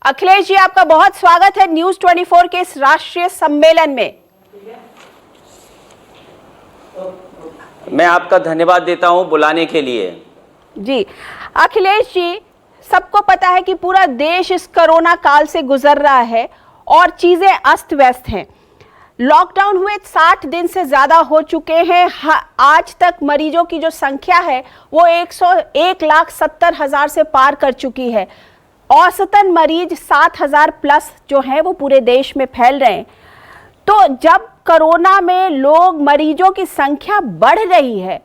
अखिलेश जी, आपका बहुत स्वागत है न्यूज 24 के इस राष्ट्रीय सम्मेलन में। मैं आपका धन्यवाद देता हूं बुलाने के लिए। जी अखिलेश जी, सबको पता है कि पूरा देश इस कोरोना काल से गुजर रहा है और चीजें अस्त व्यस्त हैं। लॉकडाउन हुए 60 दिन से ज्यादा हो चुके हैं। आज तक मरीजों की जो संख्या है वो 1,70,000 से पार कर चुकी है। औसतन मरीज 7,000 प्लस जो हैं वो पूरे देश में फैल रहे हैं। तो जब कोरोना में लोग मरीजों की संख्या बढ़ रही है,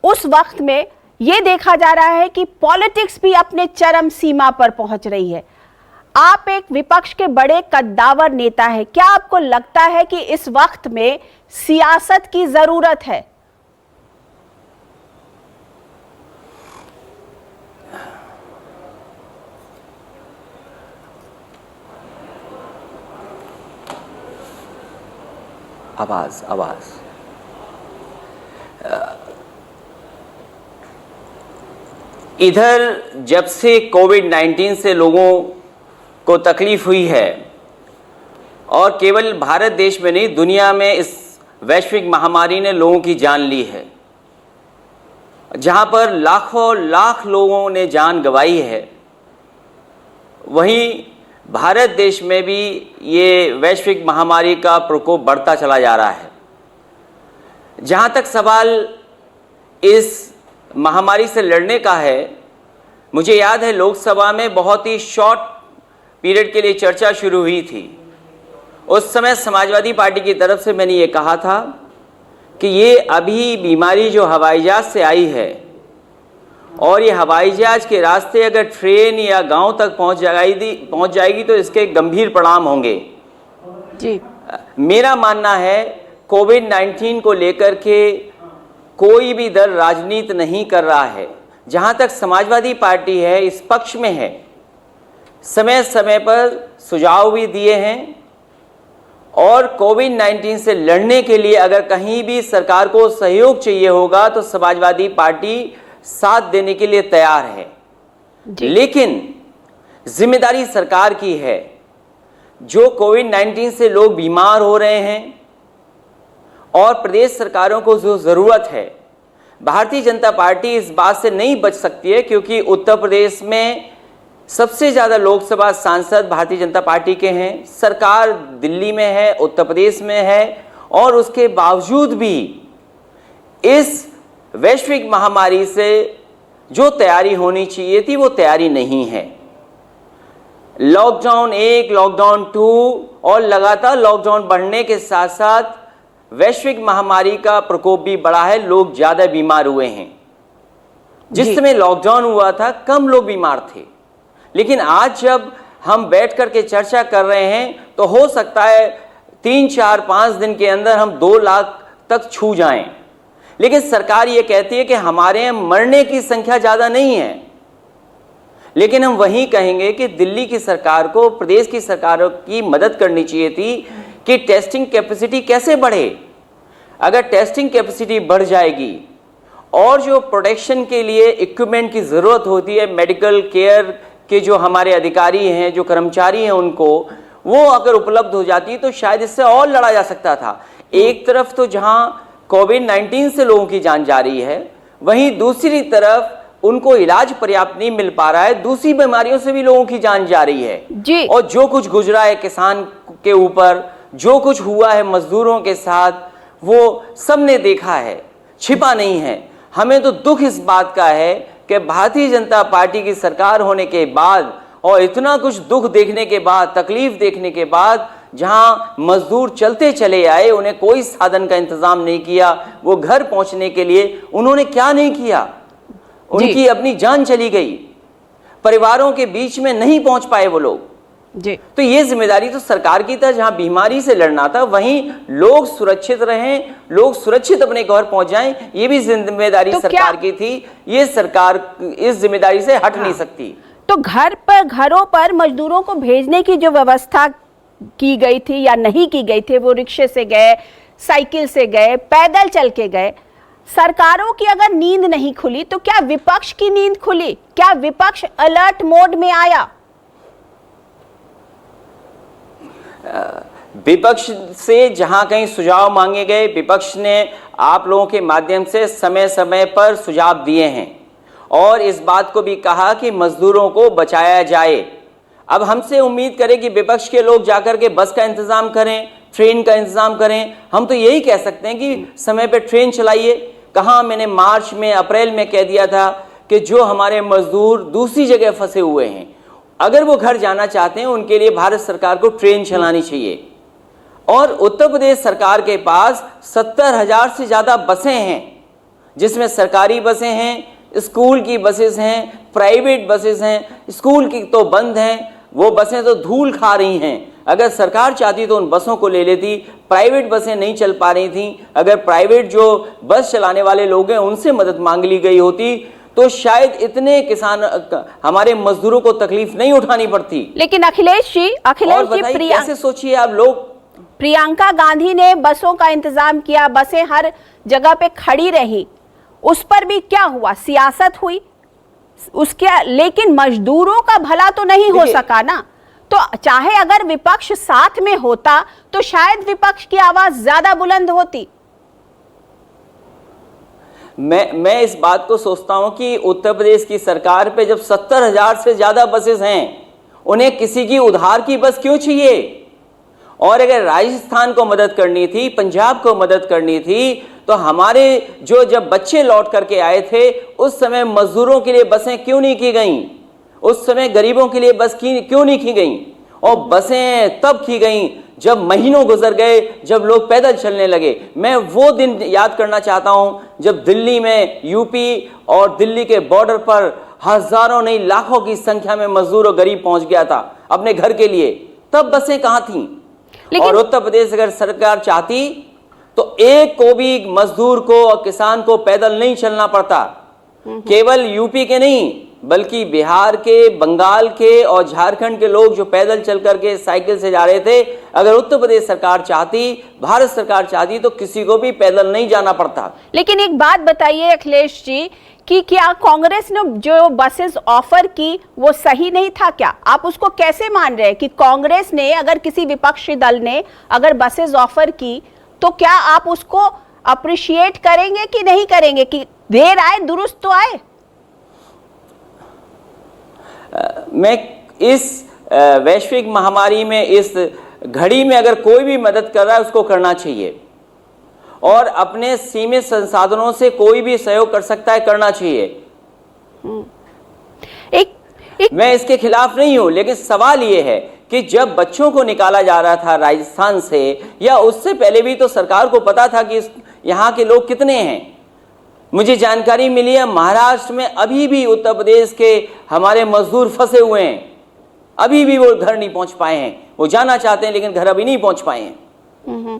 उस वक्त में ये देखा जा रहा है कि पॉलिटिक्स भी अपने चरम सीमा पर पहुंच रही है। आप एक विपक्ष के बड़े कद्दावर नेता हैं, क्या आपको लगता है कि इस वक्त में सियासत की जरूरत है? आवाज इधर जब से कोविड-19 से लोगों को तकलीफ हुई है, और केवल भारत देश में नहीं दुनिया में इस वैश्विक महामारी ने लोगों की जान ली है, जहां पर लाखों लाख लोगों ने जान गंवाई है, वहीं भारत देश में भी ये वैश्विक महामारी का प्रकोप बढ़ता चला जा रहा है। जहां तक सवाल इस महामारी से लड़ने का है, मुझे याद है लोकसभा में बहुत ही शॉर्ट पीरियड के लिए चर्चा शुरू हुई थी। उस समय समाजवादी पार्टी की तरफ से मैंने ये कहा था कि ये अभी बीमारी जो हवाई जहाज से आई है, और ये हवाई जहाज के रास्ते अगर ट्रेन या गांव तक पहुंच जाएगी तो इसके गंभीर परिणाम होंगे। जी मेरा मानना है कोविड-19 को लेकर के कोई भी दल राजनीति नहीं कर रहा है। जहां तक समाजवादी पार्टी है इस पक्ष में है, समय समय पर सुझाव भी दिए हैं, और कोविड-19 से लड़ने के लिए अगर कहीं भी सरकार को सहयोग चाहिए होगा तो समाजवादी पार्टी साथ देने के लिए तैयार है। लेकिन जिम्मेदारी सरकार की है। जो कोविड-19 से लोग बीमार हो रहे हैं और प्रदेश सरकारों को जो जरूरत है, भारतीय जनता पार्टी इस बात से नहीं बच सकती है, क्योंकि उत्तर प्रदेश में सबसे ज्यादा लोकसभा सांसद भारतीय जनता पार्टी के हैं, सरकार दिल्ली में है, उत्तर प्रदेश में है, और उसके बावजूद भी इस वैश्विक महामारी से जो तैयारी होनी चाहिए थी वो तैयारी नहीं है। लॉकडाउन 1, लॉकडाउन 2 और लगातार लॉकडाउन बढ़ने के साथ साथ वैश्विक महामारी का प्रकोप भी बढ़ा है। लोग ज्यादा बीमार हुए हैं। जिस समय लॉकडाउन हुआ था कम लोग बीमार थे, लेकिन आज जब हम बैठ करके चर्चा कर रहे हैं तो हो सकता है 3, 4, 5 दिन के अंदर हम 2 लाख तक छू जाएं। लेकिन सरकार ये कहती है कि हमारे यहाँ मरने की संख्या ज्यादा नहीं है। लेकिन हम वहीं कहेंगे कि दिल्ली की सरकार को, प्रदेश की सरकारों की मदद करनी चाहिए थी कि टेस्टिंग कैपेसिटी कैसे बढ़े। अगर टेस्टिंग कैपेसिटी बढ़ जाएगी और जो प्रोटेक्शन के लिए इक्विपमेंट की जरूरत होती है, मेडिकल केयर के जो हमारे अधिकारी हैं, जो कर्मचारी हैं, उनको वो अगर उपलब्ध हो जाती तो शायद इससे और लड़ा जा सकता था। एक तरफ तो जहां कोविड-19 से लोगों की जान जा रही है, वहीं दूसरी तरफ उनको इलाज पर्याप्त नहीं मिल पा रहा है, दूसरी बीमारियों से भी लोगों की जान जा रही है जी। और जो कुछ गुजरा है किसान के ऊपर, जो कुछ हुआ है मजदूरों के साथ, वो सबने देखा है, छिपा नहीं है। हमें तो दुख इस बात का है कि भारतीय जनता पार्टी की सरकार होने के बाद और इतना कुछ दुख देखने के बाद, तकलीफ देखने के बाद, जहां मजदूर चलते चले आए, उन्हें कोई साधन का इंतजाम नहीं किया, वो घर पहुंचने के लिए उन्होंने क्या नहीं किया, उनकी अपनी जान चली गई, परिवारों के बीच में नहीं पहुंच पाए वो लोग जी। तो ये जिम्मेदारी तो सरकार की था। जहां बीमारी से लड़ना था वहीं लोग सुरक्षित रहें, लोग सुरक्षित अपने घर पहुंच जाएं, ये भी जिम्मेदारी सरकार की थी। ये सरकार इस जिम्मेदारी से हट नहीं सकती। तो घरों पर मजदूरों को भेजने की जो व्यवस्था की गई थी या नहीं की गई थी, वो रिक्शे से गए, साइकिल से गए, पैदल चल के गए। सरकारों की अगर नींद नहीं खुली तो क्या विपक्ष की नींद खुली? क्या विपक्ष अलर्ट मोड में आया? विपक्ष से जहां कहीं सुझाव मांगे गए, विपक्ष ने आप लोगों के माध्यम से समय समय पर सुझाव दिए हैं और इस बात को भी कहा कि मजदूरों को बचाया जाए। अब हमसे उम्मीद करें कि विपक्ष के लोग जाकर के बस का इंतजाम करें, ट्रेन का इंतजाम करें। हम तो यही कह सकते हैं कि समय पे ट्रेन चलाइए। कहाँ मैंने मार्च में, अप्रैल में कह दिया था कि जो हमारे मजदूर दूसरी जगह फंसे हुए हैं, अगर वो घर जाना चाहते हैं, उनके लिए भारत सरकार को ट्रेन चलानी चाहिए। और उत्तर प्रदेश सरकार के पास 70,000 से ज़्यादा बसें हैं, जिसमें सरकारी बसें हैं, स्कूल की बसेस हैं, प्राइवेट बसेस हैं। स्कूल की तो बंद हैं, वो बसें तो धूल खा रही हैं। अगर सरकार चाहती तो उन बसों को ले लेती। प्राइवेट बसें नहीं चल पा रही थी। अगर प्राइवेट जो बस चलाने वाले लोग हैं उनसे मदद मांग ली गई होती तो शायद इतने किसान, हमारे मजदूरों को तकलीफ नहीं उठानी पड़ती। लेकिन अखिलेश जी कैसे सोचिए आप लोग, प्रियंका गांधी ने बसों का इंतजाम किया, बसें हर जगह पे खड़ी रही, उस पर भी क्या हुआ? सियासत हुई उसके, लेकिन मजदूरों का भला तो नहीं हो सका ना। तो चाहे अगर विपक्ष साथ में होता तो शायद विपक्ष की आवाज ज्यादा बुलंद होती। मैं इस बात को सोचता हूं कि उत्तर प्रदेश की सरकार पे जब 70,000 से ज्यादा बसेस हैं, उन्हें किसी की उधार की बस क्यों चाहिए? और अगर राजस्थान को मदद करनी थी, पंजाब को मदद करनी थी, तो हमारे जब बच्चे लौट करके आए थे उस समय मजदूरों के लिए बसें क्यों नहीं की गईं? उस समय गरीबों के लिए बस क्यों नहीं की गईं? और बसें तब की गईं जब महीनों गुजर गए, जब लोग पैदल चलने लगे। मैं वो दिन याद करना चाहता हूं जब दिल्ली में, यूपी और दिल्ली के बॉर्डर पर हजारों नहीं लाखों की संख्या में मजदूर और गरीब पहुंच गया था अपने घर के लिए। तब बसें कहां थीं? और उत्तर प्रदेश अगर सरकार चाहती तो एक को भी मजदूर को और किसान को पैदल नहीं चलना पड़ता। केवल यूपी के नहीं बल्कि बिहार के, बंगाल के और झारखंड के लोग जो पैदल चल करके साइकिल से जा रहे थे, अगर उत्तर प्रदेश सरकार चाहती, भारत सरकार चाहती तो किसी को भी पैदल नहीं जाना पड़ता। लेकिन एक बात बताइए अखिलेश जी कि क्या कांग्रेस ने जो बसेस ऑफर की वो सही नहीं था क्या? आप उसको कैसे मान रहे हैं कि कांग्रेस ने, अगर किसी विपक्षी दल ने अगर बसेस ऑफर की तो क्या आप उसको अप्रिशिएट करेंगे कि नहीं करेंगे कि देर आए दुरुस्त तो आए? मैं इस वैश्विक महामारी में, इस घड़ी में अगर कोई भी मदद कर रहा है उसको करना चाहिए और अपने सीमित संसाधनों से कोई भी सहयोग कर सकता है, करना चाहिए। मैं इसके खिलाफ नहीं हूं, लेकिन सवाल यह है कि जब बच्चों को निकाला जा रहा था राजस्थान से, या उससे पहले भी तो सरकार को पता था कि यहाँ के लोग कितने हैं। मुझे जानकारी मिली है महाराष्ट्र में अभी भी उत्तर प्रदेश के हमारे मजदूर फंसे हुए हैं, अभी भी वो घर नहीं पहुंच पाए हैं। वो जाना चाहते हैं लेकिन घर अभी नहीं पहुंच पाए हैं।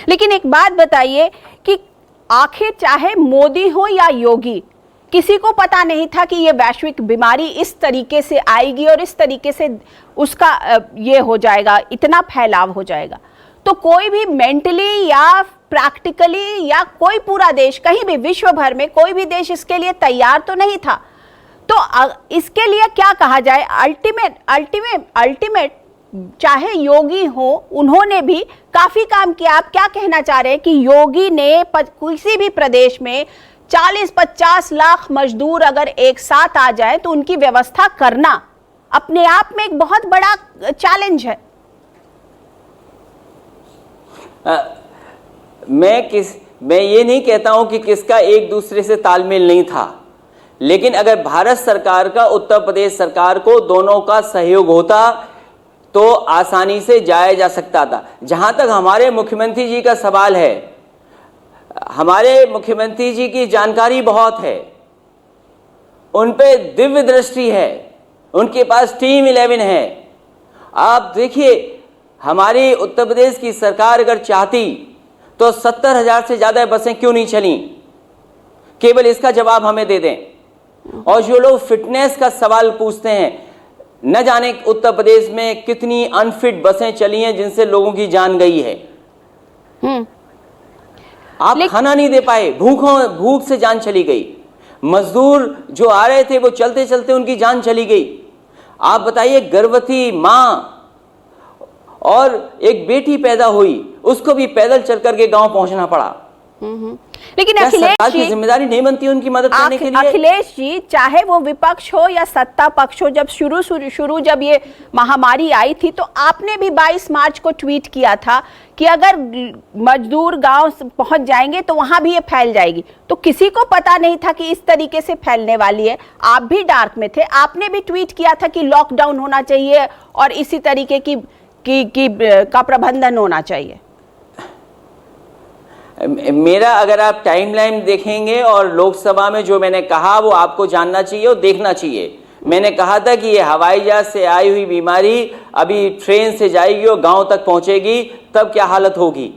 लेकिन एक बात बताइए कि आखिर चाहे मोदी हो या योगी, किसी को पता नहीं था कि ये वैश्विक बीमारी इस तरीके से आएगी और इस तरीके से उसका ये हो जाएगा, इतना फैलाव हो जाएगा। तो कोई भी मेंटली या प्रैक्टिकली या कोई पूरा देश, कहीं भी विश्व भर में कोई भी देश इसके लिए तैयार तो नहीं था। तो इसके लिए क्या कहा जाए? अल्टीमेट चाहे योगी हो, उन्होंने भी काफी काम किया। आप क्या कहना चाह रहे हैं कि योगी ने किसी भी प्रदेश में 40-50 लाख मजदूर अगर एक साथ आ जाए तो उनकी व्यवस्था करना अपने आप में एक बहुत बड़ा चैलेंज है। मैं ये नहीं कहता हूं कि किसका एक दूसरे से तालमेल नहीं था, लेकिन अगर भारत सरकार का उत्तर प्रदेश सरकार को दोनों का सहयोग होता तो आसानी से जाया जा सकता था। जहां तक हमारे मुख्यमंत्री जी का सवाल है, हमारे मुख्यमंत्री जी की जानकारी बहुत है, उन पे दिव्य दृष्टि है, उनके पास टीम 11 है। आप देखिए, हमारी उत्तर प्रदेश की सरकार अगर चाहती तो 70,000 से ज्यादा बसें क्यों नहीं चली? केवल इसका जवाब हमें दे दें। और जो लोग फिटनेस का सवाल पूछते हैं, न जाने उत्तर प्रदेश में कितनी अनफिट बसें चली हैं जिनसे लोगों की जान गई है। आप खाना नहीं दे पाए, भूख से जान चली गई। मजदूर जो आ रहे थे वो चलते चलते उनकी जान चली गई। आप बताइए, गर्भवती मां और एक बेटी पैदा हुई, उसको भी पैदल चल करके गांव पहुंचना पड़ा। लेकिन क्या अखिलेश सरकार की जी, जिम्मेदारी नहीं बनती उनकी मदद करने के लिए? अखिलेश जी, चाहे वो विपक्ष हो या सत्ता पक्ष हो, जब शुरू जब ये महामारी आई थी तो आपने भी 22 मार्च को ट्वीट किया था कि अगर मजदूर गांव पहुंच जाएंगे तो वहां भी ये फैल जाएगी। तो किसी को पता नहीं था कि इस तरीके से फैलने वाली है। आप भी डार्क में थे, आपने भी ट्वीट किया था कि लॉकडाउन होना चाहिए और इसी तरीके का प्रबंधन होना चाहिए। मेरा अगर आप टाइमलाइन देखेंगे और लोकसभा में जो मैंने कहा वो आपको जानना चाहिए और देखना चाहिए। मैंने कहा था कि ये हवाई जहाज से आई हुई बीमारी अभी ट्रेन से जाएगी और गांव तक पहुंचेगी, तब क्या हालत होगी।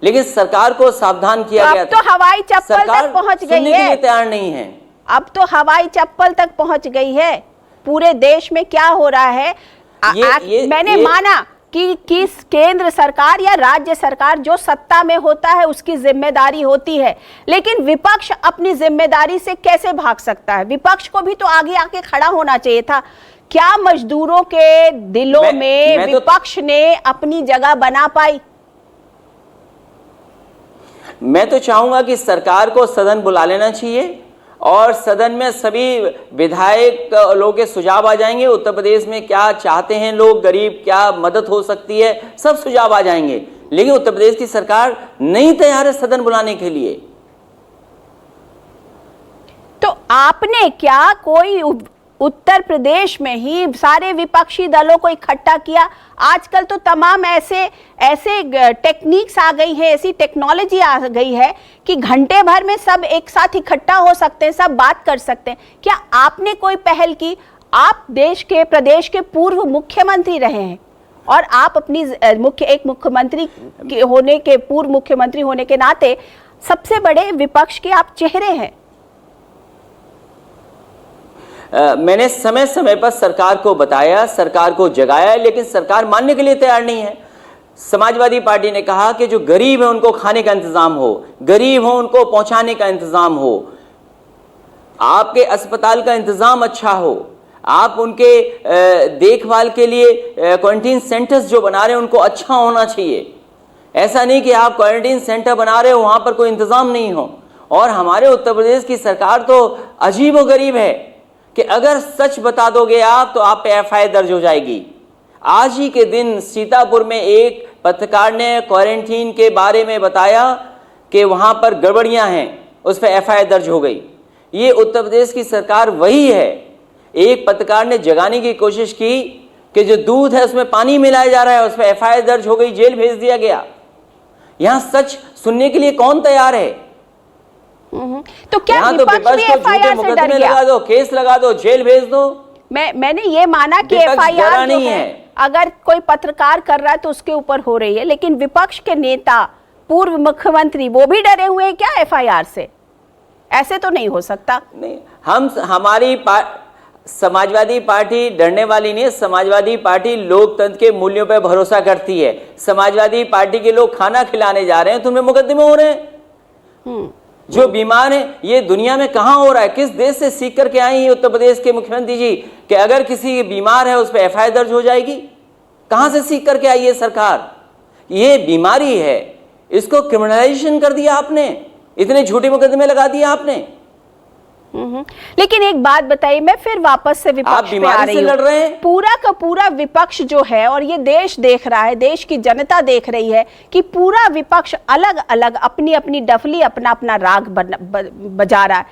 लेकिन सरकार को सावधान किया गया था। तो हवाई चप्पल तक पहुंच गई है, के लिए तैयार नहीं है। अब तो हवाई चप्पल तक पहुंच गई है। पूरे देश में क्या हो रहा है, मैंने माना कि केंद्र सरकार या राज्य सरकार जो सत्ता में होता है उसकी जिम्मेदारी होती है, लेकिन विपक्ष अपनी जिम्मेदारी से कैसे भाग सकता है? विपक्ष को भी तो आगे आके खड़ा होना चाहिए था। क्या मजदूरों के दिलों में विपक्ष ने अपनी जगह बना पाई? मैं तो चाहूंगा कि सरकार को सदन बुला लेना चाहिए और सदन में सभी विधायक लोगों के सुझाव आ जाएंगे। उत्तर प्रदेश में क्या चाहते हैं लोग, गरीब, क्या मदद हो सकती है, सब सुझाव आ जाएंगे। लेकिन उत्तर प्रदेश की सरकार नहीं तैयार है सदन बुलाने के लिए। तो आपने क्या कोई उत्तर प्रदेश में ही सारे विपक्षी दलों को इकट्ठा किया? आजकल तो तमाम ऐसे टेक्निक्स आ गई है, ऐसी टेक्नोलॉजी आ गई है कि घंटे भर में सब एक साथ इकट्ठा हो सकते हैं, सब बात कर सकते हैं। क्या आपने कोई पहल की? आप प्रदेश के पूर्व मुख्यमंत्री रहे हैं और आप अपनी पूर्व मुख्यमंत्री होने के नाते सबसे बड़े विपक्ष के आप चेहरे हैं। मैंने समय समय पर सरकार को बताया, सरकार को जगाया, लेकिन सरकार मानने के लिए तैयार नहीं है। समाजवादी पार्टी ने कहा कि जो गरीब है उनको खाने का इंतजाम हो, गरीब हो उनको पहुंचाने का इंतजाम हो, आपके अस्पताल का इंतजाम अच्छा हो, आप उनके देखभाल के लिए क्वारंटीन सेंटर्स जो बना रहे हैं उनको अच्छा होना चाहिए। ऐसा नहीं कि आप क्वारंटीन सेंटर बना रहे हो वहां पर कोई इंतजाम नहीं हो। और हमारे उत्तर प्रदेश की सरकार तो अजीब व गरीब है कि अगर सच बता दोगे आप तो आप पे एफआईआर दर्ज हो जाएगी। आज ही के दिन सीतापुर में एक पत्रकार ने क्वारंटीन के बारे में बताया कि वहां पर गड़बड़ियां हैं, उस पर एफआईआर दर्ज हो गई। ये उत्तर प्रदेश की सरकार वही है। एक पत्रकार ने जगाने की कोशिश की कि जो दूध है उसमें पानी मिलाया जा रहा है, उस पर एफआईआर दर्ज हो गई, जेल भेज दिया गया। यहां सच सुनने के लिए कौन तैयार है? तो क्या विपक्ष भी एफआईआर से डर गया? लगा दो, केस लगा दो, जेल भेज दो। मैंने ये माना कि एफआईआर नहीं है, अगर कोई पत्रकार कर रहा है तो उसके ऊपर हो रही है, लेकिन विपक्ष के नेता, पूर्व मुख्यमंत्री, वो भी डरे हुए हैं क्या एफआईआर से? ऐसे तो नहीं हो सकता। नहीं, हमारी समाजवादी पार्टी डरने वाली नहीं है। समाजवादी पार्टी लोकतंत्र के मूल्यों पर भरोसा करती है। समाजवादी पार्टी के लोग खाना खिलाने जा रहे हैं तो उनमें मुकदमे हो रहे हैं। जो बीमार है, ये दुनिया में कहां हो रहा है? किस देश से सीख करके आई है उत्तर प्रदेश के मुख्यमंत्री जी कि अगर किसी बीमार है उस पर एफआईआर दर्ज हो जाएगी? कहां से सीख करके आई है सरकार? ये बीमारी है, इसको क्रिमिनलाइजेशन कर दिया आपने, इतने झूठे मुकदमे लगा दिए आपने। लेकिन एक बात बताइए, मैं फिर वापस से विपक्ष पे आ रही हूं। पूरा का पूरा विपक्ष जो है, और ये देश देख रहा है, देश की जनता देख रही है कि पूरा विपक्ष अलग अलग अपनी अपनी डफली, अपना अपना राग बजा रहा है।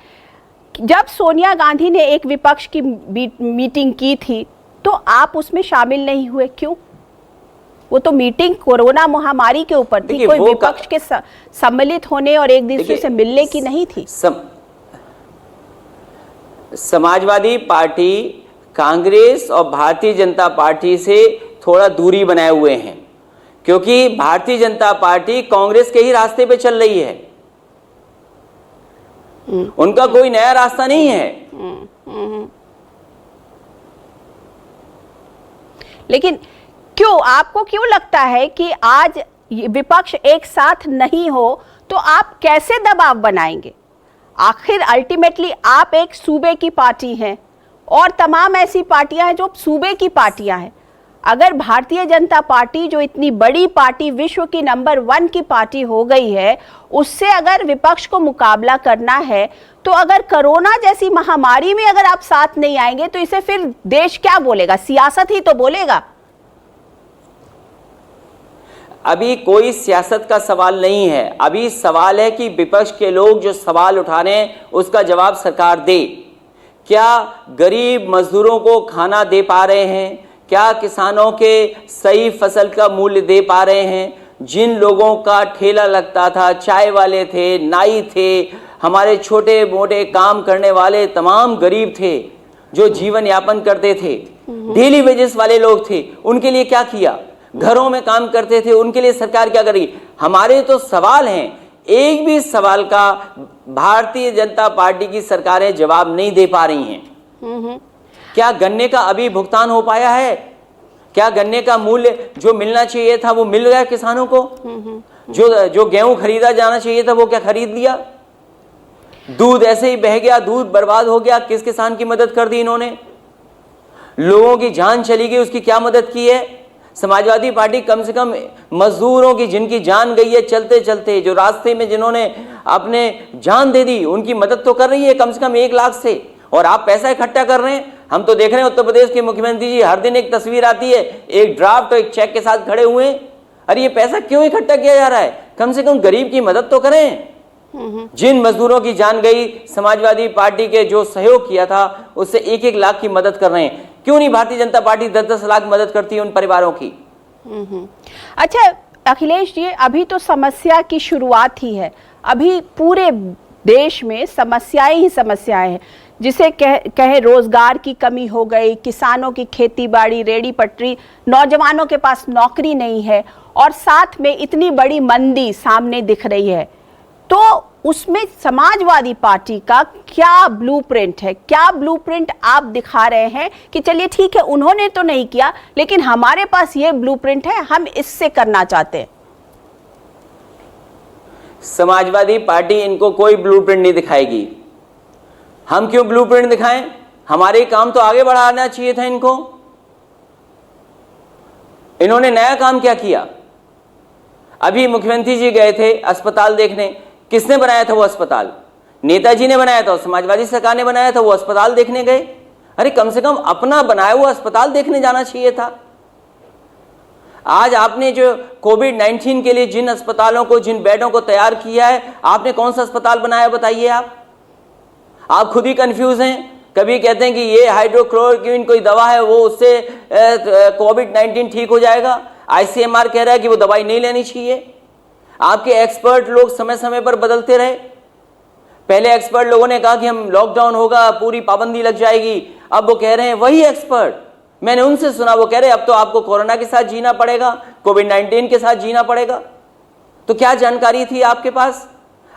जब सोनिया गांधी ने एक विपक्ष की मीटिंग की थी तो आप उसमें शामिल नहीं हुए, क्यों? वो तो मीटिंग कोरोना महामारी के ऊपर थी, कोई विपक्ष के सम्मिलित होने और एक दूसरे से मिलने की नहीं थी। समाजवादी पार्टी कांग्रेस और भारतीय जनता पार्टी से थोड़ा दूरी बनाए हुए हैं, क्योंकि भारतीय जनता पार्टी कांग्रेस के ही रास्ते पे चल रही है। उनका कोई नया रास्ता नहीं है। लेकिन आपको क्यों लगता है कि आज विपक्ष एक साथ नहीं हो तो आप कैसे दबाव बनाएंगे? आखिर अल्टीमेटली आप एक सूबे की पार्टी हैं और तमाम ऐसी पार्टियां हैं जो सूबे की पार्टियां हैं। अगर भारतीय जनता पार्टी जो इतनी बड़ी पार्टी, विश्व की नंबर 1 की पार्टी हो गई है, उससे अगर विपक्ष को मुकाबला करना है, तो अगर कोरोना जैसी महामारी में अगर आप साथ नहीं आएंगे तो इसे फिर देश क्या बोलेगा? सियासत ही तो बोलेगा। अभी कोई सियासत का सवाल नहीं है। अभी सवाल है कि विपक्ष के लोग जो सवाल उठा रहे हैं उसका जवाब सरकार दे। क्या गरीब मजदूरों को खाना दे पा रहे हैं? क्या किसानों के सही फसल का मूल्य दे पा रहे हैं? जिन लोगों का ठेला लगता था, चाय वाले थे, नाई थे, हमारे छोटे मोटे काम करने वाले तमाम गरीब थे जो जीवन यापन करते थे, डेली वेजेस वाले लोग थे, उनके लिए क्या किया? घरों में काम करते थे, उनके लिए सरकार क्या कर रही? हमारे तो सवाल हैं, एक भी सवाल का भारतीय जनता पार्टी की सरकारें जवाब नहीं दे पा रही हैं। क्या गन्ने का अभी भुगतान हो पाया है? क्या गन्ने का मूल्य जो मिलना चाहिए था वो मिल गया किसानों को? जो गेहूं खरीदा जाना चाहिए था वो क्या खरीद लिया? दूध ऐसे ही बह गया, दूध बर्बाद हो गया। किस किसान की मदद कर दी इन्होंने? लोगों की जान चली गई, उसकी क्या मदद की है? समाजवादी पार्टी कम से कम मजदूरों की जिनकी जान गई है चलते चलते, जो रास्ते में जिन्होंने अपने जान दे दी, उनकी मदद तो कर रही है कम से कम 1 लाख से। और आप पैसा इकट्ठा कर रहे हैं। हम तो देख रहे हैं उत्तर प्रदेश के मुख्यमंत्री जी हर दिन एक तस्वीर आती है, एक ड्राफ्ट और एक चेक के साथ खड़े हुए हैं। अरे ये पैसा क्यों इकट्ठा किया जा रहा है? कम से कम गरीब की मदद तो करें। जिन मजदूरों की जान गई, समाजवादी पार्टी के जो सहयोग किया था उससे 1-1 लाख की मदद कर रहे हैं। क्यों नहीं भारतीय जनता पार्टी 10-10 लाख मदद करती है उन परिवारों की? अच्छा अखिलेश जी, अभी तो समस्या की शुरुआत ही है। अभी पूरे देश में समस्याएं ही समस्याएं हैं, जिसे कहे रोजगार की कमी हो गई, किसानों की खेती बाड़ी, रेडी पटरी, नौजवानों के पास नौकरी नहीं है, और साथ में इतनी बड़ी मंदी सामने दिख रही है। तो उसमें समाजवादी पार्टी का क्या ब्लूप्रिंट है? क्या ब्लूप्रिंट आप दिखा रहे हैं कि चलिए ठीक है उन्होंने तो नहीं किया, लेकिन हमारे पास ये ब्लूप्रिंट है, हम इससे करना चाहते हैं? समाजवादी पार्टी इनको कोई ब्लूप्रिंट नहीं दिखाएगी। हम क्यों ब्लूप्रिंट दिखाएं? हमारे काम तो आगे बढ़ाना चाहिए था इनको। इन्होंने नया काम क्या किया? अभी मुख्यमंत्री जी गए थे अस्पताल देखने। किसने बनाया था वो अस्पताल? नेताजी ने बनाया था, समाजवादी सरकार ने बनाया था। वो अस्पताल देखने गए। अरे कम से कम अपना बनाया हुआ अस्पताल देखने जाना चाहिए था। आज आपने जो कोविड-19 के लिए जिन अस्पतालों को, जिन बेडों को तैयार किया है, आपने कौन सा अस्पताल बनाया बताइए आप खुद ही कंफ्यूज हैं। कभी कहते हैं कि ये हाइड्रोक्लोरोक्विन कोई दवा है, वो उससे कोविड-19 ठीक हो जाएगा। आईसीएमआर कह रहा है कि वो दवाई नहीं लेनी चाहिए। आपके एक्सपर्ट लोग समय समय पर बदलते रहे। पहले एक्सपर्ट लोगों ने कहा कि हम लॉकडाउन होगा, पूरी पाबंदी लग जाएगी। अब वो कह रहे हैं, वही एक्सपर्ट, मैंने उनसे सुना, वो कह रहे हैं अब तो आपको कोरोना के साथ जीना पड़ेगा, कोविड-19 के साथ जीना पड़ेगा। तो क्या जानकारी थी आपके पास?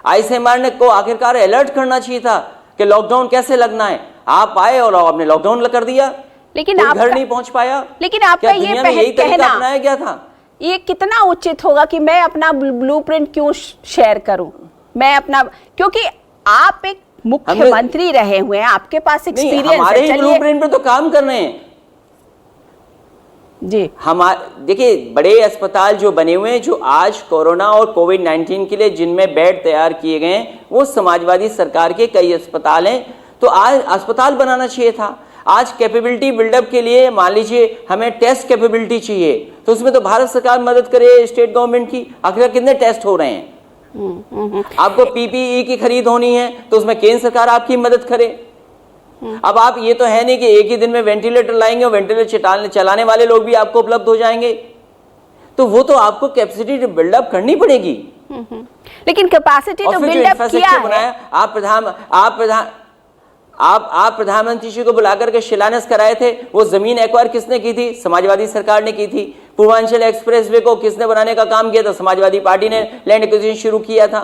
आईसीएमआर ने को आखिरकार अलर्ट करना चाहिए था कि लॉकडाउन कैसे लगना है। आप आए और आपने लॉकडाउन कर दिया, लेकिन आप घर नहीं पहुंच पाया। लेकिन आपका ये कहना अपनाया गया था, ये कितना उचित होगा कि मैं अपना ब्लूप्रिंट क्यों शेयर करूं? मैं अपना, क्योंकि आप एक मुख्यमंत्री रहे हुए हैं, आपके पास एक्सपीरियंस है। हमारे ही ब्लूप्रिंट पे तो काम कर रहे हैं जी। देखिए बड़े अस्पताल जो बने हुए हैं, जो आज कोरोना और कोविड-19 के लिए जिनमें बेड तैयार किए गए हैं, वो समाजवादी सरकार के कई अस्पताल हैं। तो आज अस्पताल बनाना चाहिए था। आज कैपेबिलिटी बिल्डअप के लिए मान लीजिए हमें टेस्ट कैपेबिलिटी चाहिए, तो उसमें तो भारत सरकार मदद करे, स्टेट गवर्नमेंट की। आखिर कितने टेस्ट हो रहे हैं? आपको पीपीई की खरीद होनी है तो उसमें केंद्र सरकार आपकी मदद करे। अब आप ये तो है नहीं कि एक ही दिन में वेंटिलेटर लाएंगे और वेंटिलेटर चलाने वाले लोग भी आपको उपलब्ध हो जाएंगे। तो वो तो आपको कैपेसिटी बिल्डअप करनी पड़ेगी। लेकिन कैपेसिटी तो बिल्डअप किया है। आप प्रधानमंत्री जी को बुलाकर के शिलान्यास कराए थे। वो जमीन एक्वायर किसने की थी? समाजवादी सरकार ने की थी। पूर्वांचल एक्सप्रेसवे को किसने बनाने का काम किया था? समाजवादी पार्टी ने लैंड एक्विजिशन शुरू किया था।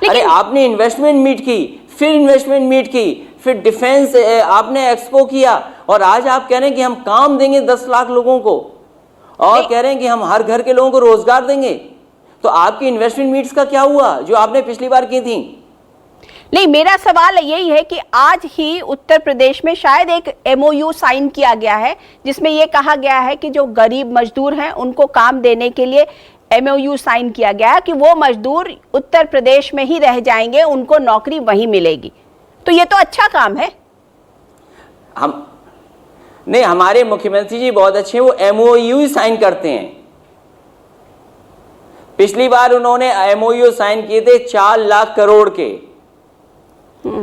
अरे आपने इन्वेस्टमेंट मीट की, फिर इन्वेस्टमेंट मीट की, फिर डिफेंस आपने एक्सपो किया, और आज आप कह रहे हैं कि हम काम देंगे 10 लाख लोगों को, और कह रहे हैं कि हम हर घर के लोगों को रोजगार देंगे। तो आपकी इन्वेस्टमेंट मीट्स का क्या हुआ जो आपने पिछली बार की थी? नहीं, मेरा सवाल यही है कि आज ही उत्तर प्रदेश में शायद एक MOU साइन किया गया है जिसमें यह कहा गया है कि जो गरीब मजदूर हैं उनको काम देने के लिए MOU साइन किया गया है कि वो मजदूर उत्तर प्रदेश में ही रह जाएंगे, उनको नौकरी वहीं मिलेगी। तो ये तो अच्छा काम है। नहीं, हमारे मुख्यमंत्री जी बहुत अच्छे हैं, वो MOU साइन करते हैं। पिछली बार उन्होंने MOU साइन किए थे 4 लाख करोड़ के।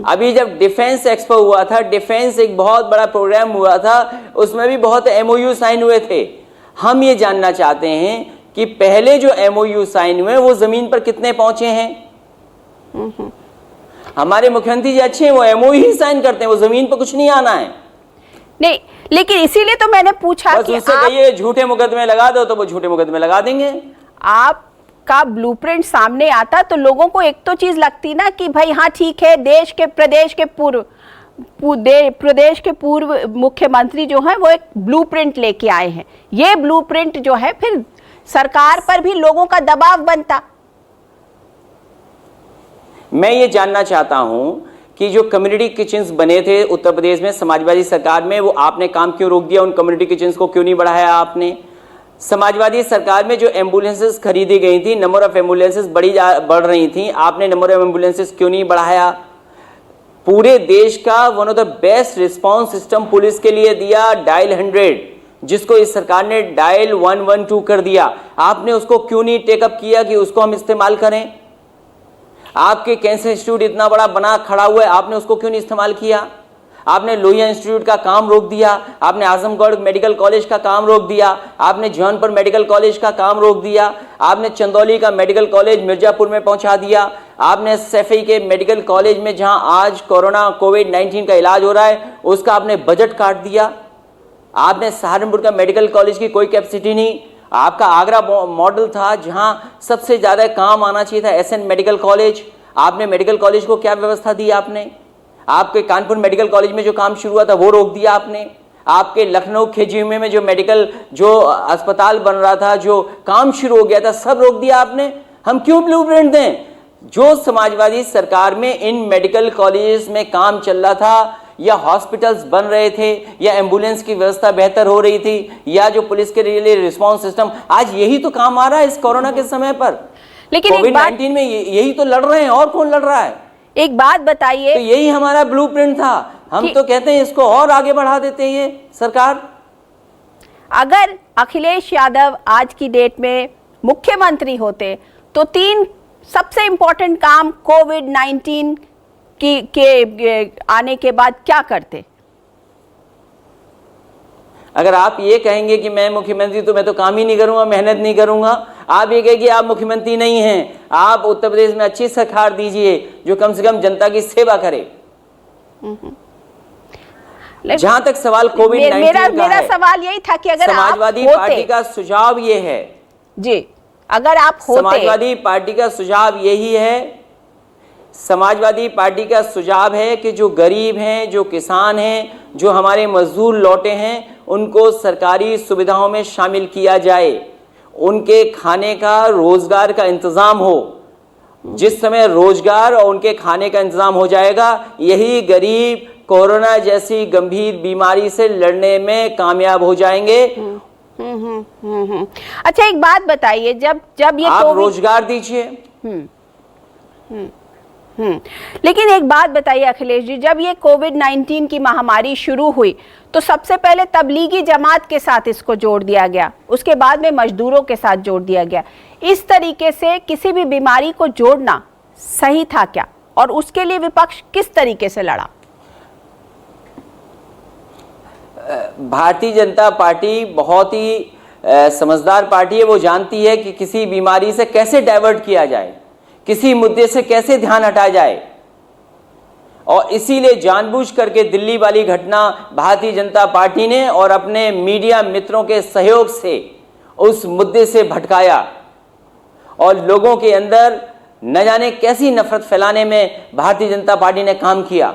अभी जब डिफेंस एक्सपो हुआ था, डिफेंस एक बहुत बड़ा प्रोग्राम हुआ था, उसमें भी बहुत MOU साइन हुए थे। हम ये जानना चाहते हैं कि पहले जो MOU साइन हुए वो जमीन पर कितने पहुंचे हैं। हमारे मुख्यमंत्री जी अच्छे हैं, वो MOU ही साइन करते हैं, वो जमीन पर कुछ नहीं आना है। नहीं, लेकिन इसीलिए तो मैंने पूछा कि उससे कहिए झूठे मुकदमे लगा दो, तो वो झूठे मुकदमे लगा देंगे। आपका ब्लूप्रिंट सामने आता तो लोगों को एक तो चीज लगती ना कि भाई हाँ ठीक है, प्रदेश के पूर्व मुख्यमंत्री जो है वो एक ब्लूप्रिंट लेके आए हैं। ये ब्लूप्रिंट जो है फिर सरकार पर भी लोगों का दबाव बनता। मैं ये जानना चाहता हूं कि जो कम्युनिटी किचन्स बने थे उत्तर प्रदेश में समाजवादी सरकार में, वो आपने काम क्यों रोक दिया? उन कम्युनिटी किचन्स को क्यों नहीं बढ़ाया आपने? समाजवादी सरकार में जो एम्बुलेंसेस खरीदी गई थी, नंबर ऑफ एम्बुलेंसेस बढ़ रही थी, आपने नंबर ऑफ एम्बुलेंसेस क्यों नहीं बढ़ाया? पूरे देश का one of the best response system police के लिए दिया डायल 100, जिसको इस सरकार ने डायल 112 कर दिया। आपने उसको क्यों नहीं टेकअप किया कि उसको हम इस्तेमाल करें? आपके कैंसर इंस्टीट्यूट इतना बड़ा बना खड़ा हुआ है, आपने उसको क्यों नहीं इस्तेमाल किया? आपने लोहिया इंस्टीट्यूट का काम रोक दिया, आपने आजमगढ़ मेडिकल कॉलेज का काम रोक दिया, आपने जौनपुर मेडिकल कॉलेज का काम रोक दिया, आपने चंदौली का मेडिकल कॉलेज मिर्जापुर में पहुंचा दिया, आपने सैफई के मेडिकल कॉलेज में जहां आज कोविड-19 का इलाज हो रहा है उसका आपने बजट काट दिया। आपने सहारनपुर का मेडिकल कॉलेज की कोई कैपेसिटी नहीं। आपका आगरा मॉडल था जहां सबसे ज्यादा काम आना चाहिए था SN मेडिकल कॉलेज, आपने मेडिकल कॉलेज को क्या व्यवस्था दी? आपके कानपुर मेडिकल कॉलेज में जो काम शुरू हुआ था वो रोक दिया आपने। आपके लखनऊ KGM में जो अस्पताल बन रहा था, जो काम शुरू हो गया था, सब रोक दिया आपने। हम क्यों ब्लूप्रिंट दें? जो समाजवादी सरकार में इन मेडिकल कॉलेजेस में काम चल रहा था, या हॉस्पिटल्स बन रहे थे, या एम्बुलेंस की व्यवस्था बेहतर हो रही थी, या जो पुलिस के लिए रिस्पांस सिस्टम, आज यही तो काम आ रहा है इस कोरोना के समय पर। लेकिन कोविड-19 में यही तो लड़ रहे हैं, और कौन लड़ रहा है? एक बात बताइए, तो यही हमारा ब्लूप्रिंट था। हम तो कहते हैं इसको और आगे बढ़ा देते हैं ये सरकार। अगर अखिलेश यादव आज की डेट में मुख्यमंत्री होते तो 3 सबसे इंपॉर्टेंट काम कोविड-19 के आने के बाद क्या करते? अगर आप ये कहेंगे कि मैं मुख्यमंत्री तो मैं तो काम ही नहीं करूंगा, मेहनत नहीं करूंगा, आप ये कहेंगे आप मुख्यमंत्री नहीं हैं, आप उत्तर प्रदेश में अच्छी सरकार दीजिए जो कम से कम जनता की सेवा करे। जहां तक सवाल कोविड-19 का मेरा सवाल यही था कि अगर समाजवादी पार्टी का सुझाव ये है जी, अगर आप होते, समाजवादी पार्टी का सुझाव यही है, समाजवादी पार्टी का सुझाव है कि जो गरीब हैं, जो किसान हैं, जो हमारे मजदूर लौटे हैं, उनको सरकारी सुविधाओं में शामिल किया जाए, उनके खाने का, रोजगार का इंतजाम हो। जिस समय रोजगार और उनके खाने का इंतजाम हो जाएगा, यही गरीब कोरोना जैसी गंभीर बीमारी से लड़ने में कामयाब हो जाएंगे। अच्छा, एक बात बताइए, जब ये आप रोजगार दीजिए। लेकिन एक बात बताइए अखिलेश जी, जब ये कोविड-19 की महामारी शुरू हुई तो सबसे पहले तबलीगी जमात के साथ इसको जोड़ दिया गया, उसके बाद में मजदूरों के साथ जोड़ दिया गया। इस तरीके से किसी भी बीमारी को जोड़ना सही था क्या? और उसके लिए विपक्ष किस तरीके से लड़ा? भारतीय जनता पार्टी बहुत ही समझदार पार्टी है। वो जानती है कि किसी बीमारी से कैसे डाइवर्ट किया जाए, किसी मुद्दे से कैसे ध्यान हटाया जाए, और इसीलिए जानबूझ करके दिल्ली वाली घटना भारतीय जनता पार्टी ने और अपने मीडिया मित्रों के सहयोग से उस मुद्दे से भटकाया और लोगों के अंदर न जाने कैसी नफरत फैलाने में भारतीय जनता पार्टी ने काम किया।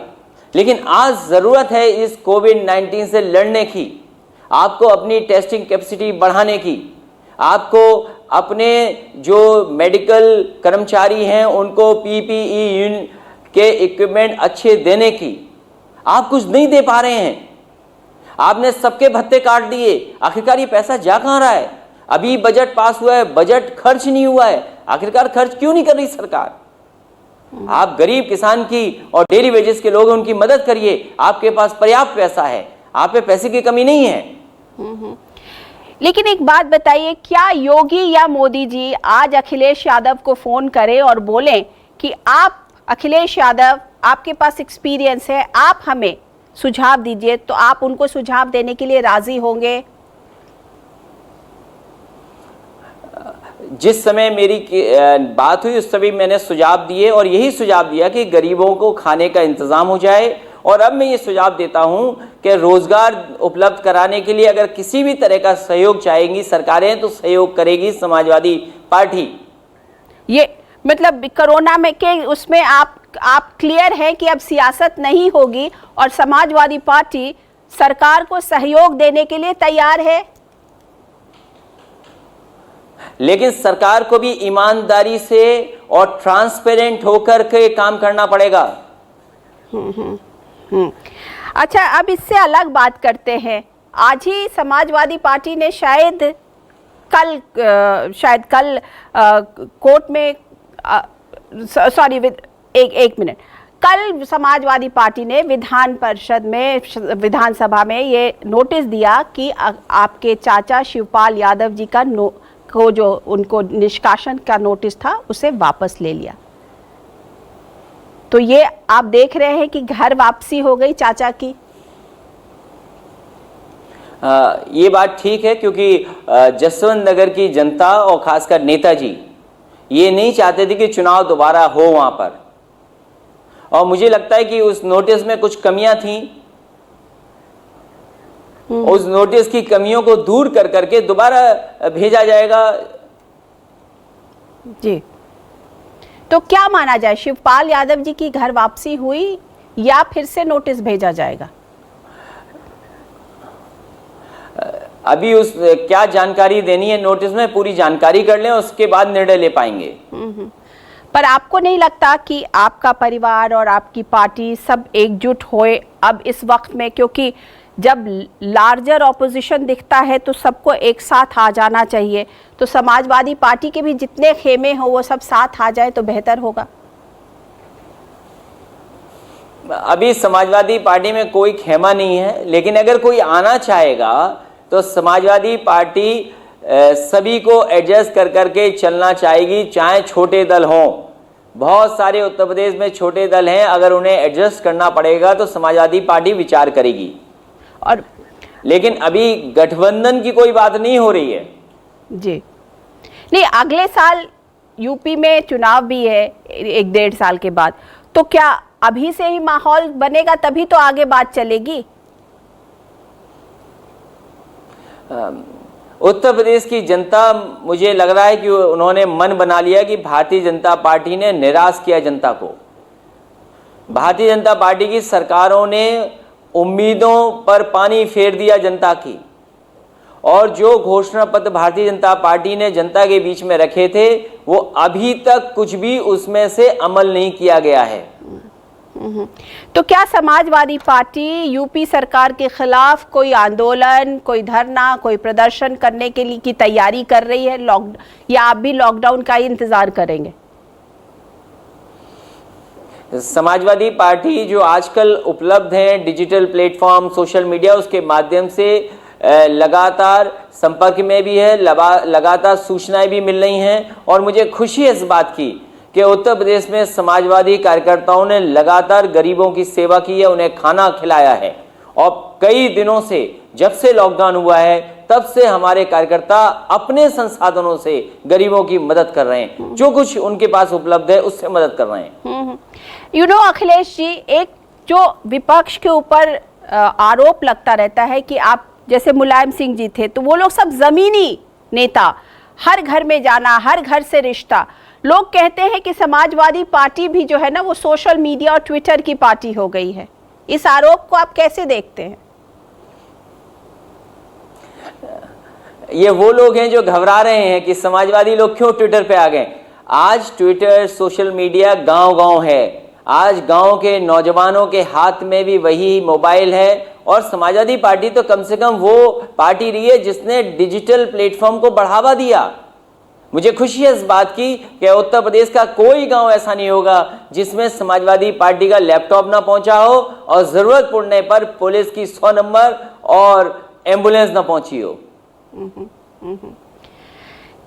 लेकिन आज जरूरत है इस कोविड-19 से लड़ने की, आपको अपनी टेस्टिंग कैपेसिटी बढ़ाने की, आपको अपने जो मेडिकल कर्मचारी हैं उनको PPE के इक्विपमेंट अच्छे देने की, आप कुछ नहीं दे पा रहे हैं। आपने सबके भत्ते काट दिए, आखिरकार ये पैसा जा कहां रहा है? अभी बजट पास हुआ है, बजट खर्च नहीं हुआ है, आखिरकार खर्च क्यों नहीं कर रही सरकार? आप गरीब किसान की और डेली वेजेस के लोग हैं, उनकी मदद करिए। आपके पास पर्याप्त पैसा है, आप पे पैसे की कमी नहीं है। लेकिन एक बात बताइए, क्या योगी या मोदी जी आज अखिलेश यादव को फोन करें और बोलें कि आप अखिलेश यादव, आपके पास एक्सपीरियंस है, आप हमें सुझाव दीजिए, तो आप उनको सुझाव देने के लिए राजी होंगे? जिस समय मेरी बात हुई उस समय मैंने सुझाव दिए और यही सुझाव दिया कि गरीबों को खाने का इंतजाम हो जाए। और अब मैं ये सुझाव देता हूं कि रोजगार उपलब्ध कराने के लिए अगर किसी भी तरह का सहयोग चाहेंगी सरकारें तो सहयोग करेगी समाजवादी पार्टी। ये मतलब कोरोना में के उसमें आप क्लियर हैं कि अब सियासत नहीं होगी और समाजवादी पार्टी सरकार को सहयोग देने के लिए तैयार है। लेकिन सरकार को भी ईमानदारी से और ट्रांसपेरेंट होकर के काम करना पड़ेगा। अच्छा, अब इससे अलग बात करते हैं। आज ही समाजवादी पार्टी ने शायद कल कोर्ट में एक मिनट, कल समाजवादी पार्टी ने विधान परिषद में, विधानसभा में ये नोटिस दिया कि आपके चाचा शिवपाल यादव जी को जो उनको निष्कासन का नोटिस था उसे वापस ले लिया। तो ये आप देख रहे हैं कि घर वापसी हो गई चाचा की। ये बात ठीक है क्योंकि जसवंत नगर की जनता और खासकर नेताजी ये नहीं चाहते थे कि चुनाव दोबारा हो वहां पर, और मुझे लगता है कि उस नोटिस में कुछ कमियां थीं। उस नोटिस की कमियों को दूर कर करके दोबारा भेजा जाएगा। जी, तो क्या माना जाए, शिवपाल यादव जी की घर वापसी हुई या फिर से नोटिस भेजा जाएगा? अभी उस क्या जानकारी देनी है नोटिस में, पूरी जानकारी कर लें, उसके बाद निर्णय ले पाएंगे। पर आपको नहीं लगता कि आपका परिवार और आपकी पार्टी सब एकजुट होए अब इस वक्त में, क्योंकि जब लार्जर ऑपोजिशन दिखता है तो सबको एक साथ आ जाना चाहिए, तो समाजवादी पार्टी के भी जितने खेमे हो वो सब साथ आ जाए तो बेहतर होगा। अभी समाजवादी पार्टी में कोई खेमा नहीं है, लेकिन अगर कोई आना चाहेगा तो समाजवादी पार्टी सभी को एडजस्ट कर करके चलना चाहेगी, चाहे छोटे दल हों। बहुत सारे उत्तर प्रदेश में छोटे दल हैं, अगर उन्हें एडजस्ट करना पड़ेगा तो समाजवादी पार्टी विचार करेगी। और लेकिन अभी गठबंधन की कोई बात नहीं हो रही है। जी नहीं, अगले साल यूपी में चुनाव भी है 1-1.5 साल के बाद, तो क्या अभी से ही माहौल बनेगा तभी तो आगे बात चलेगी? उत्तर प्रदेश की जनता, मुझे लग रहा है कि उन्होंने मन बना लिया कि भारतीय जनता पार्टी ने निराश किया जनता को। भारतीय जनता पार्टी की सरकारों ने उम्मीदों पर पानी फेर दिया जनता की, और जो घोषणा पत्र भारतीय जनता पार्टी ने जनता के बीच में रखे थे वो अभी तक कुछ भी उसमें से अमल नहीं किया गया है। तो क्या समाजवादी पार्टी यूपी सरकार के खिलाफ कोई आंदोलन, कोई धरना, कोई प्रदर्शन करने के लिए की तैयारी कर रही है, या आप भी लॉकडाउन का ही इंतजार करेंगे? समाजवादी पार्टी जो आजकल उपलब्ध है डिजिटल प्लेटफॉर्म, सोशल मीडिया, उसके माध्यम से लगातार संपर्क में भी है, लगातार सूचनाएं भी मिल रही हैं। और मुझे खुशी है इस बात की कि उत्तर प्रदेश में समाजवादी कार्यकर्ताओं ने लगातार गरीबों की सेवा की है, उन्हें खाना खिलाया है। और कई दिनों से, जब से लॉकडाउन हुआ है तब से हमारे कार्यकर्ता अपने संसाधनों से गरीबों की मदद कर रहे हैं, जो कुछ उनके पास उपलब्ध है उससे मदद कर रहे हैं। अखिलेश जी, एक जो विपक्ष के ऊपर आरोप लगता रहता है कि आप जैसे मुलायम सिंह जी थे तो वो लोग सब जमीनी नेता, हर घर में जाना, हर घर से रिश्ता। लोग कहते हैं कि समाजवादी पार्टी भी जो है ना वो सोशल मीडिया और ट्विटर की पार्टी हो गई है। इस आरोप को आप कैसे देखते हैं? ये वो लोग हैं जो घबरा रहे हैं कि समाजवादी लोग क्यों ट्विटर पे आ गए। आज ट्विटर, सोशल मीडिया गांव-गांव है। आज गांव के नौजवानों के हाथ में भी वही मोबाइल है। और समाजवादी पार्टी तो कम से कम वो पार्टी रही है जिसने डिजिटल प्लेटफॉर्म को बढ़ावा दिया। मुझे खुशी है इस बात की कि उत्तर प्रदेश का कोई गांव ऐसा नहीं होगा जिसमें समाजवादी पार्टी का लैपटॉप ना पहुंचा हो और जरूरत पड़ने पर पुलिस की 100 नंबर और एम्बुलेंस ना पहुंची हो।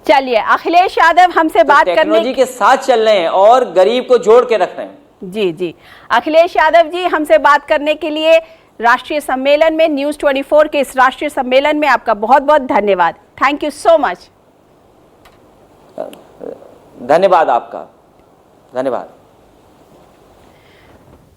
चलिए, अखिलेश यादव हमसे बात करने टेक्नोलॉजी के साथ चल रहे हैं और गरीब को जोड़ के रख रहे हैं। जी जी, अखिलेश यादव जी हमसे बात करने के लिए राष्ट्रीय सम्मेलन में, न्यूज़ 24 के इस राष्ट्रीय सम्मेलन में आपका बहुत बहुत धन्यवाद। Thank you so much. धन्यवाद आपका, धन्यवाद।